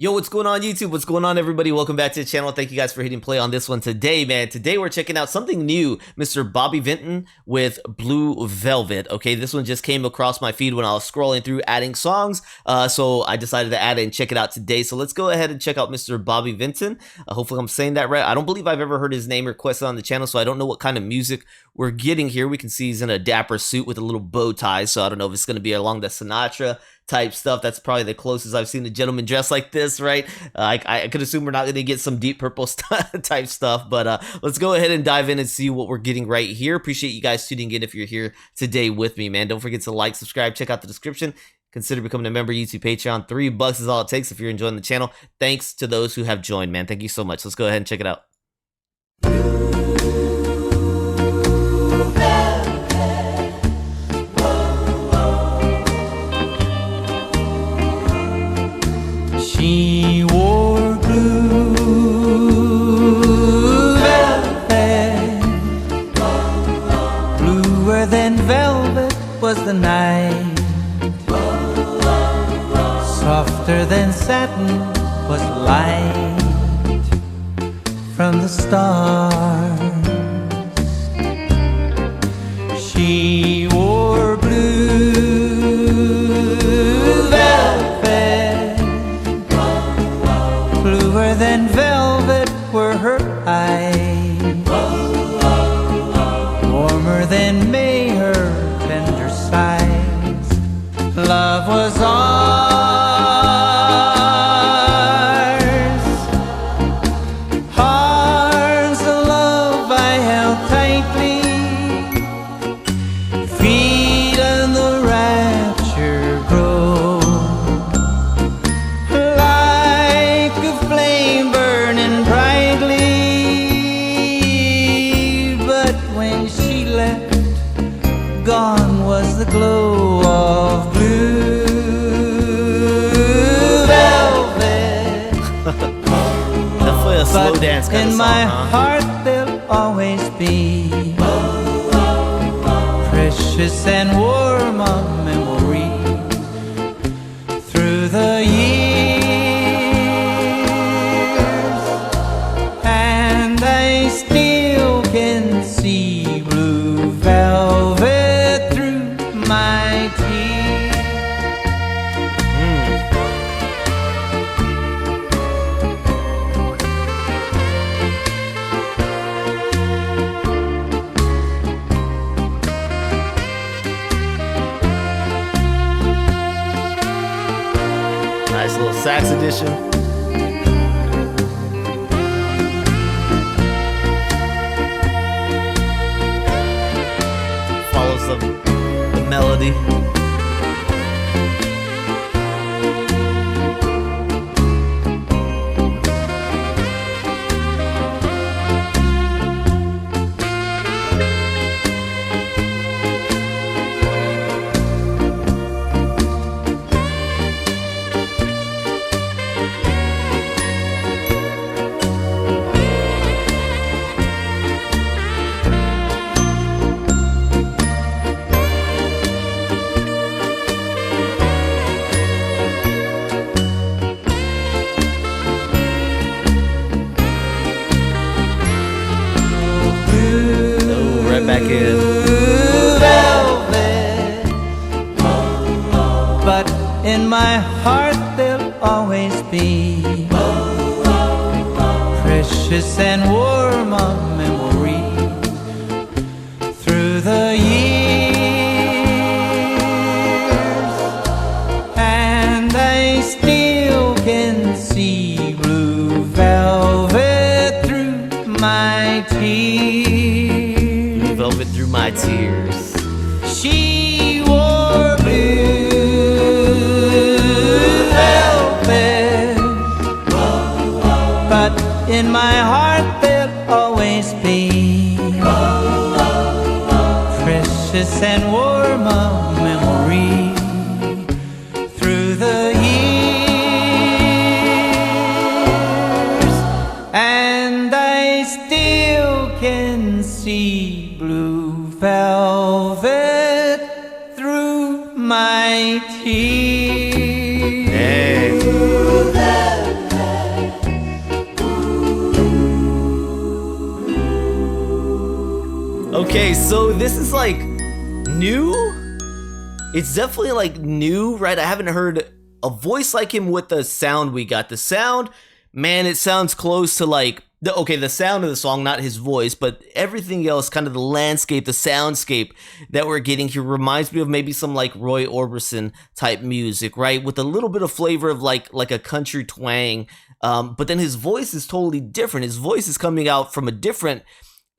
Yo, what's going on YouTube? What's going on everybody? Welcome back to the channel. Thank you guys for hitting play on this one today, man. Today we're checking out something new, Mr. Bobby Vinton with Blue Velvet. Okay, this one just came across my feed when I was scrolling through adding songs. So I decided to add it and check it out today. So let's go ahead and check out Mr. Bobby Vinton. Hopefully I'm saying that right. I don't believe I've ever heard his name requested on the channel, so I don't know what kind of music we're getting here. We can see he's in a dapper suit with a little bow tie, so I don't know if it's going to be along the Sinatra type stuff. That's probably the closest I've seen a gentleman dress like this, right? I could assume we're not going to get some Deep Purple type stuff, but let's go ahead and dive in and see what we're getting right here. Appreciate you guys tuning in if you're here today with me, man. Don't forget to like, subscribe, check out the description. Consider becoming a member of YouTube Patreon. $3 is all it takes if you're enjoying the channel. Thanks to those who have joined, man. Thank you so much. Let's go ahead and check it out. She wore blue velvet, bluer than velvet was the night, softer than satin was light from the stars. She wore blue velvet, bluer than velvet were her eyes, warmer than May her tender sighs. Love was ours, ours the love I held tightly, feeling the rapture grow. Gone was the glow of blue velvet. Definitely a slow dance kind in of song, my huh? heart there'll always be precious and warm a memory through the years, and I still can see blue velvet through my tears. Nice little sax edition. Follows the melody. Back in. Velvet, but in my heart there'll always be precious and warm a memory through the years, and I still can see blue velvet through my tears. Velvet through my tears. She wore blue velvet, but in my heart there'll always be precious and warm a memory through the years, and I still can see blue velvet through my tears. Hey. Okay, so this is like new. It's definitely like new, right? I haven't heard a voice like him with the sound we got. The sound, man, it sounds close to like the sound of the song, not his voice, but everything else, kind of the landscape, the soundscape that we're getting here reminds me of maybe some like Roy Orbison type music, right? With a little bit of flavor of like a country twang. But then his voice is totally different. His voice is coming out from a different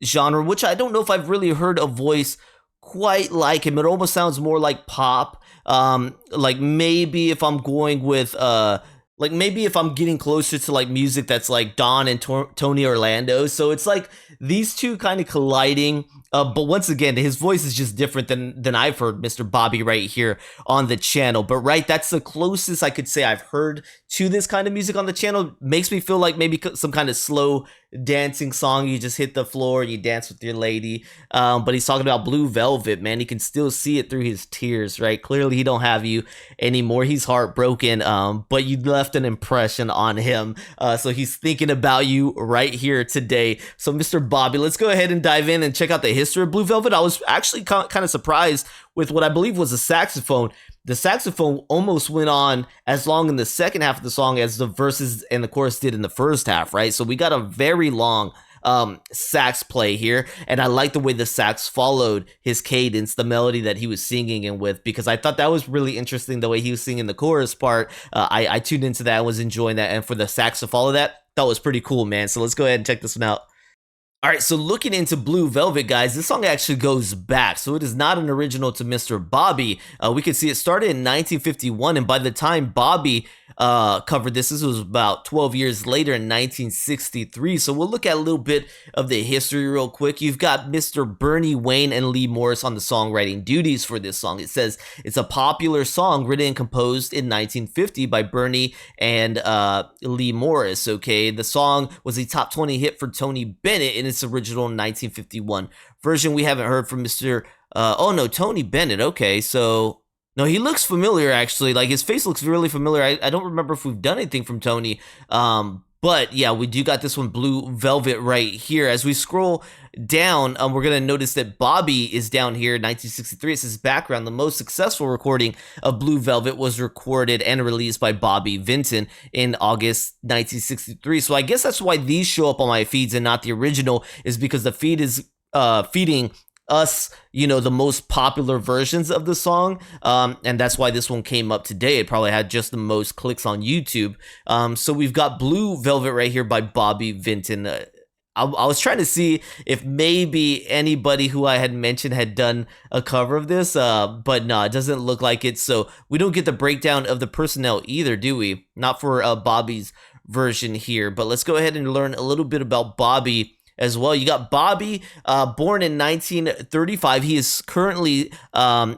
genre, which I don't know if I've really heard a voice quite like him. It almost sounds more like pop. Like maybe if I'm going with like maybe if I'm getting closer to like music that's like Don and Tony Orlando. So it's like these two kind of colliding. But once again, his voice is just different than I've heard Mr. Bobby right here on the channel. But right, that's the closest I could say I've heard to this kind of music on the channel. Makes me feel like maybe some kind of slow dancing song. You just hit the floor and you dance with your lady. But he's talking about Blue Velvet, man. You can still see it through his tears, right? Clearly he don't have you anymore. He's heartbroken, but you left an impression on him. So he's thinking about you right here today. So Mr. Bobby, let's go ahead and dive in and check out the history of Blue Velvet. I was actually kind of surprised with what I believe was a saxophone. The saxophone almost went on as long in the second half of the song as the verses and the chorus did in the first half, right? So we got a very long sax play here, and I like the way the sax followed his cadence, the melody that he was singing in with, because I thought that was really interesting the way he was singing the chorus part. I tuned into that and was enjoying that, and for the sax to follow that was pretty cool, man. So let's go ahead and check this one out. All right, so looking into Blue Velvet, guys, this song actually goes back. So it is not an original to Mr. Bobby. We can see it started in 1951, and by the time Bobby covered this was about 12 years later in 1963. So we'll look at a little bit of the history real quick. You've got Mr. Bernie Wayne and Lee Morris on the songwriting duties for this song. It says it's a popular song written and composed in 1950 by Bernie and Lee Morris, okay? The song was a top 20 hit for Tony Bennett in its original 1951 version. We haven't heard from Mr. Tony Bennett, okay, so... No, he looks familiar, actually. Like, his face looks really familiar. I don't remember if we've done anything from Tony. But, yeah, we do got this one, Blue Velvet, right here. As we scroll down, we're going to notice that Bobby is down here, 1963. It says background. The most successful recording of Blue Velvet was recorded and released by Bobby Vinton in August 1963. So I guess that's why these show up on my feeds and not the original, is because the feed is feeding us, the most popular versions of the song, and that's why this one came up today. It probably had just the most clicks on YouTube. So we've got Blue Velvet right here by Bobby Vinton. I was trying to see if maybe anybody who I had mentioned had done a cover of this, but no, it doesn't look like it. So we don't get the breakdown of the personnel either, do we? Not for Bobby's version here, but let's go ahead and learn a little bit about Bobby as well. You got Bobby, born in 1935. He is currently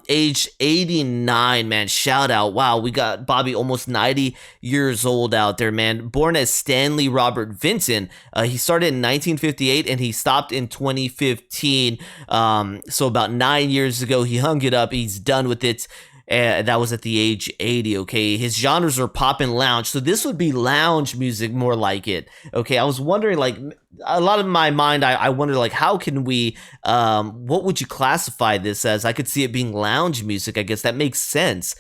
age 89, man. Shout out. Wow, we got Bobby almost 90 years old out there, man. Born as Stanley Robert Vinton. He started in 1958 and he stopped in 2015. So about 9 years ago, he hung it up. He's done with it. That was at the age 80, okay? His genres are pop and lounge, so this would be lounge music more like it, okay? I was wondering, like, a lot of my mind, I wonder, like, how can we, what would you classify this as? I could see it being lounge music, I guess. That makes sense.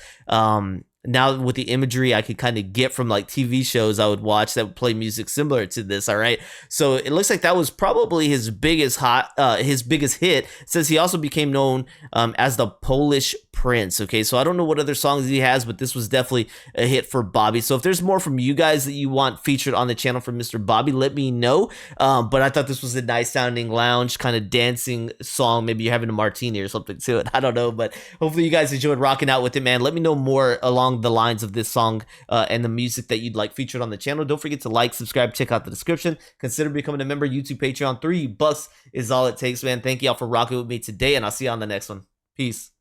Now with the imagery I could kind of get from like TV shows I would watch that would play music similar to this, all right? So it looks like that was probably his biggest hit. It says he also became known as the Polish Prince, okay? So I don't know what other songs he has, but this was definitely a hit for Bobby. So if there's more from you guys that you want featured on the channel from Mr. Bobby, let me know. But I thought this was a nice sounding lounge kind of dancing song. Maybe you're having a martini or something to it. I don't know, but hopefully you guys enjoyed rocking out with it, man. Let me know more along the lines of this song and the music that you'd like featured on the channel. Don't forget to like, subscribe, check out the description. Consider becoming a member. YouTube, Patreon, $3 is all it takes, man. Thank you all for rocking with me today, and I'll see you on the next one. Peace.